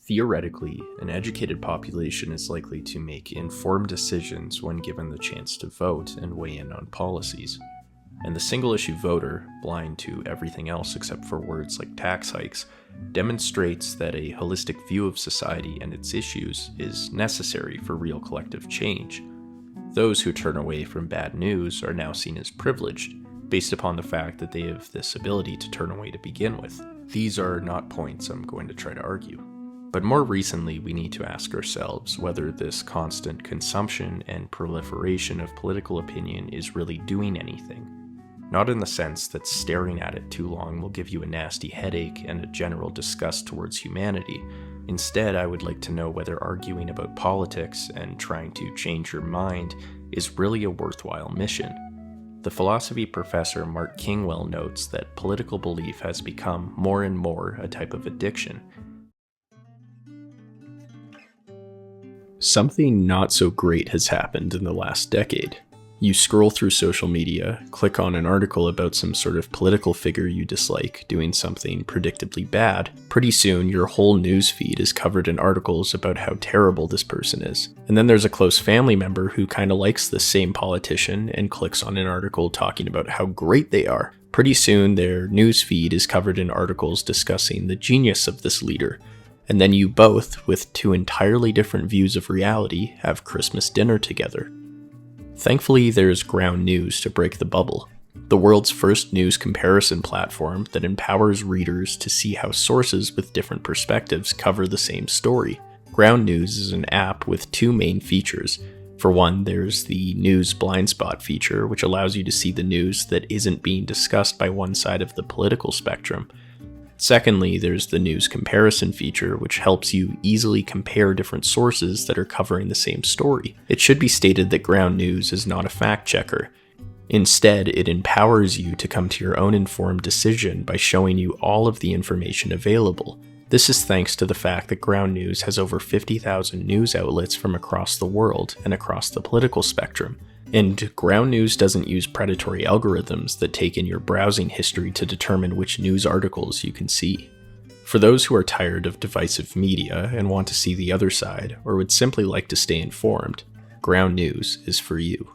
Theoretically, an educated population is likely to make informed decisions when given the chance to vote and weigh in on policies. And the single-issue voter, blind to everything else except for words like tax hikes, demonstrates that a holistic view of society and its issues is necessary for real collective change. Those who turn away from bad news are now seen as privileged, based upon the fact that they have this ability to turn away to begin with. These are not points I'm going to try to argue. But more recently, we need to ask ourselves whether this constant consumption and proliferation of political opinion is really doing anything. Not in the sense that staring at it too long will give you a nasty headache and a general disgust towards humanity. Instead, I would like to know whether arguing about politics and trying to change your mind is really a worthwhile mission. The philosophy professor Mark Kingwell notes that political belief has become more and more a type of addiction. Something not so great has happened in the last decade. You scroll through social media, click on an article about some sort of political figure you dislike doing something predictably bad. Pretty soon, your whole news feed is covered in articles about how terrible this person is. And then there's a close family member who kinda likes the same politician and clicks on an article talking about how great they are. Pretty soon, their news feed is covered in articles discussing the genius of this leader. And then you both, with two entirely different views of reality, have Christmas dinner together. Thankfully, there's Ground News to break the bubble, the world's first news comparison platform that empowers readers to see how sources with different perspectives cover the same story. Ground News is an app with two main features. For one, there's the News Blind Spot feature, which allows you to see the news that isn't being discussed by one side of the political spectrum. Secondly, there's the news comparison feature, which helps you easily compare different sources that are covering the same story. It should be stated that Ground News is not a fact checker. Instead, it empowers you to come to your own informed decision by showing you all of the information available. This is thanks to the fact that Ground News has over 50,000 news outlets from across the world and across the political spectrum. And Ground News doesn't use predatory algorithms that take in your browsing history to determine which news articles you can see. For those who are tired of divisive media and want to see the other side, or would simply like to stay informed, Ground News is for you.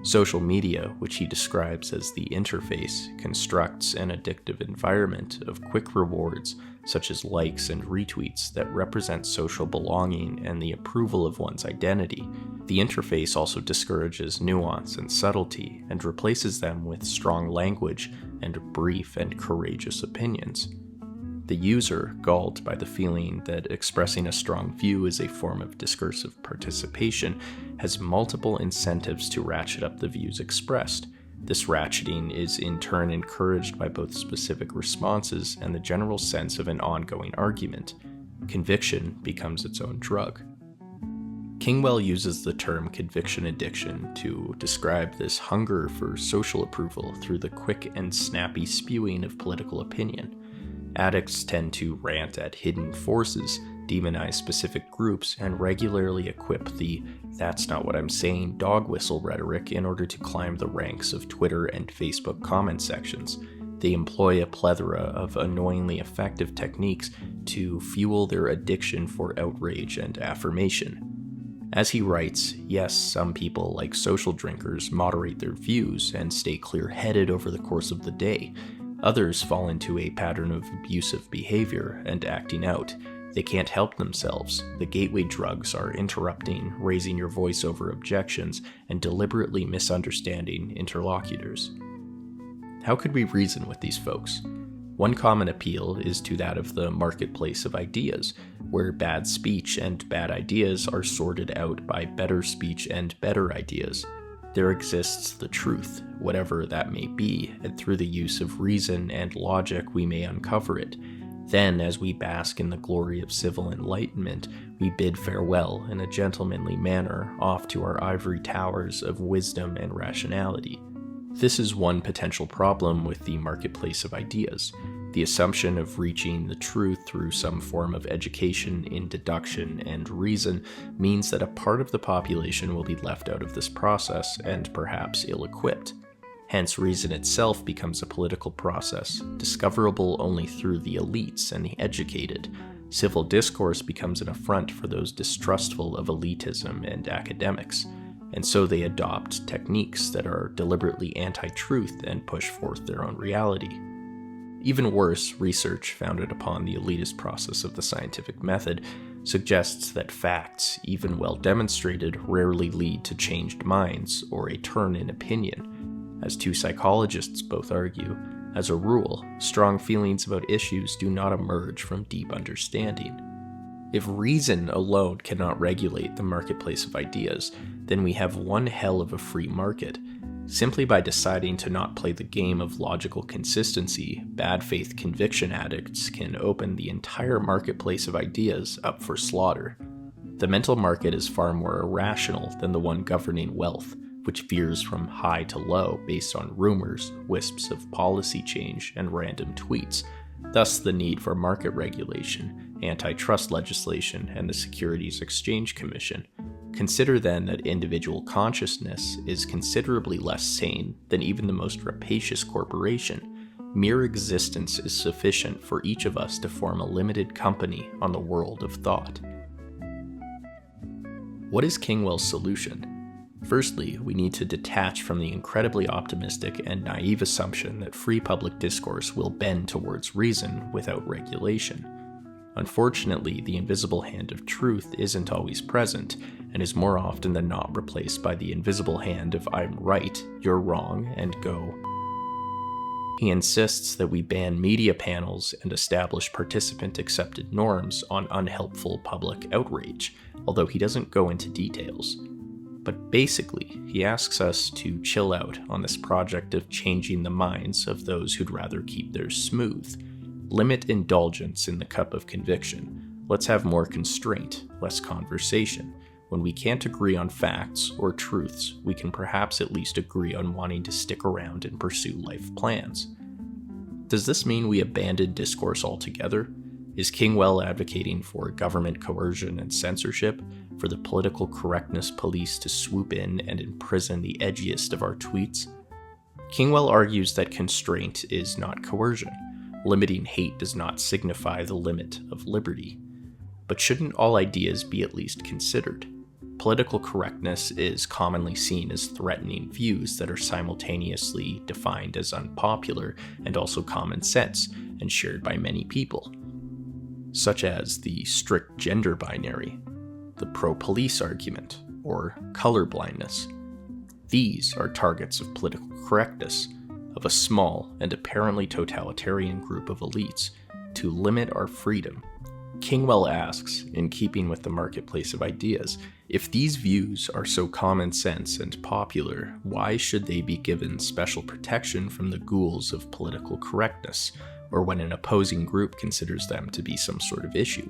Social media, which he describes as the interface, constructs an addictive environment of quick rewards such as likes and retweets that represent social belonging and the approval of one's identity. The interface also discourages nuance and subtlety and replaces them with strong language and brief and courageous opinions. The user, galled by the feeling that expressing a strong view is a form of discursive participation, has multiple incentives to ratchet up the views expressed. This ratcheting is in turn encouraged by both specific responses and the general sense of an ongoing argument. Conviction becomes its own drug. Kingwell uses the term conviction addiction to describe this hunger for social approval through the quick and snappy spewing of political opinion. Addicts tend to rant at hidden forces, demonize specific groups, and regularly equip the "that's not what I'm saying" dog whistle rhetoric in order to climb the ranks of Twitter and Facebook comment sections. They employ a plethora of annoyingly effective techniques to fuel their addiction for outrage and affirmation. As he writes, yes, some people, like social drinkers, moderate their views and stay clear-headed over the course of the day. Others fall into a pattern of abusive behavior and acting out. They can't help themselves. The gateway drugs are interrupting, raising your voice over objections, and deliberately misunderstanding interlocutors. How could we reason with these folks? One common appeal is to that of the marketplace of ideas, where bad speech and bad ideas are sorted out by better speech and better ideas. There exists the truth, whatever that may be, and through the use of reason and logic we may uncover it. Then, as we bask in the glory of civil enlightenment, we bid farewell in a gentlemanly manner off to our ivory towers of wisdom and rationality. This is one potential problem with the marketplace of ideas. The assumption of reaching the truth through some form of education in deduction and reason means that a part of the population will be left out of this process and perhaps ill-equipped. Hence, reason itself becomes a political process, discoverable only through the elites and the educated. Civil discourse becomes an affront for those distrustful of elitism and academics, and so they adopt techniques that are deliberately anti-truth and push forth their own reality. Even worse, research founded upon the elitist process of the scientific method suggests that facts, even well demonstrated, rarely lead to changed minds or a turn in opinion. As two psychologists both argue, as a rule, strong feelings about issues do not emerge from deep understanding. If reason alone cannot regulate the marketplace of ideas, then we have one hell of a free market. Simply by deciding to not play the game of logical consistency, bad faith conviction addicts can open the entire marketplace of ideas up for slaughter. The mental market is far more irrational than the one governing wealth, which veers from high to low based on rumors, wisps of policy change, and random tweets. Thus the need for market regulation, antitrust legislation, and the Securities Exchange Commission. Consider then that individual consciousness is considerably less sane than even the most rapacious corporation. Mere existence is sufficient for each of us to form a limited company on the world of thought. What is Kingwell's solution? Firstly, we need to detach from the incredibly optimistic and naive assumption that free public discourse will bend towards reason without regulation. Unfortunately, the invisible hand of truth isn't always present, and is more often than not replaced by the invisible hand of "I'm right, you're wrong, and go." He insists that we ban media panels and establish participant-accepted norms on unhelpful public outrage, although he doesn't go into details. But basically, he asks us to chill out on this project of changing the minds of those who'd rather keep theirs smooth. Limit indulgence in the cup of conviction. Let's have more constraint, less conversation. When we can't agree on facts or truths, we can perhaps at least agree on wanting to stick around and pursue life plans. Does this mean we abandon discourse altogether? Is Kingwell advocating for government coercion and censorship, for the political correctness police to swoop in and imprison the edgiest of our tweets? Kingwell argues that constraint is not coercion. Limiting hate does not signify the limit of liberty. But shouldn't all ideas be at least considered? Political correctness is commonly seen as threatening views that are simultaneously defined as unpopular and also common sense and shared by many people, such as the strict gender binary, the pro-police argument, or colorblindness. These are targets of political correctness, of a small and apparently totalitarian group of elites, to limit our freedom. Kingwell asks, in keeping with the marketplace of ideas, if these views are so common sense and popular, why should they be given special protection from the ghouls of political correctness, or when an opposing group considers them to be some sort of issue?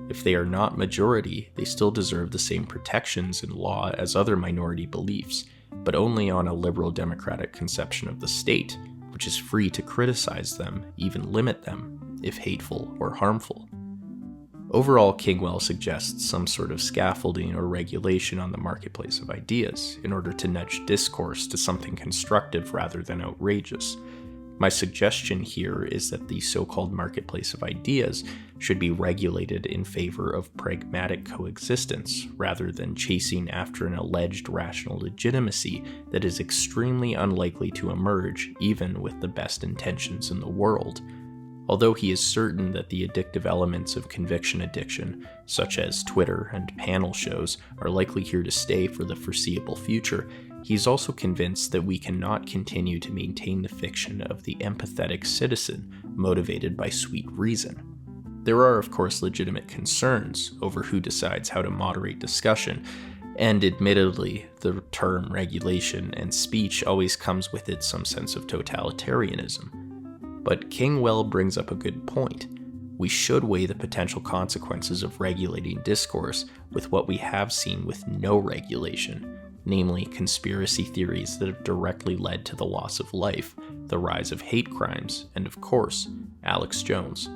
If they are not majority, they still deserve the same protections in law as other minority beliefs, but only on a liberal democratic conception of the state, which is free to criticize them, even limit them, if hateful or harmful. Overall, Kingwell suggests some sort of scaffolding or regulation on the marketplace of ideas in order to nudge discourse to something constructive rather than outrageous. My suggestion here is that the so-called marketplace of ideas should be regulated in favor of pragmatic coexistence rather than chasing after an alleged rational legitimacy that is extremely unlikely to emerge even with the best intentions in the world. Although he is certain that the addictive elements of conviction addiction, such as Twitter and panel shows, are likely here to stay for the foreseeable future, he is also convinced that we cannot continue to maintain the fiction of the empathetic citizen motivated by sweet reason. There are, of course, legitimate concerns over who decides how to moderate discussion, and admittedly, the term regulation and speech always comes with it some sense of totalitarianism. But Kingwell brings up a good point. We should weigh the potential consequences of regulating discourse with what we have seen with no regulation, namely conspiracy theories that have directly led to the loss of life, the rise of hate crimes, and of course, Alex Jones.